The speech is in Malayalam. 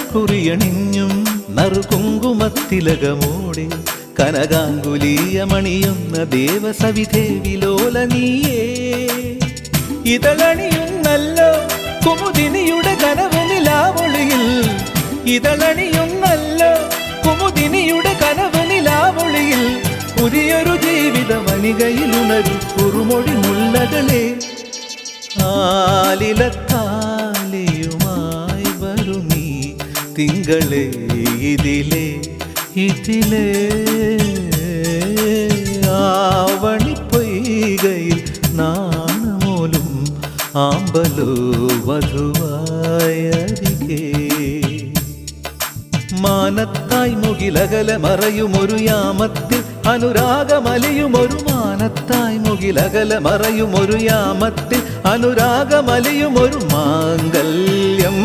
കനകക്കുറിയണിഞ്ഞും നറുകുങ്കുമത്തിലകമോടെ കനകാങ്കുലീയമണിയുന്ന ദേവസവിധേ വിലോല നീയേ. ഇതളണിയുന്നല്ലോ കുമുദിനിയുടെ കനവ് നിലാവൊളിയിൽ, ഇതളണിയുന്നല്ലോ കുമുദിനിയുടെ കനവ് നിലാവൊളിയിൽ. പുതിയൊരു ജീവിത വനികയിൽ ഉണരു കുറുമൊഴി മുല്ലകളെ. ആലിലത്താലിയുമായി വരും നീ തിങ്കളെ ഇതിലേ ഇതിലേ. ആവണിപ്പൊയ്കയിൽ നാണമോലും ആമ്പലോ വധുവായരികേ. മാനത്തായി മുകിലകല മറയുമൊരു യാമത്തിൽ അനുരാഗമലിയുമൊരു മാനത്തായി മുകിലകല മറയുമൊരു യാമത്തിൽ അനുരാഗമലിയുമൊരു മാംഗല്യം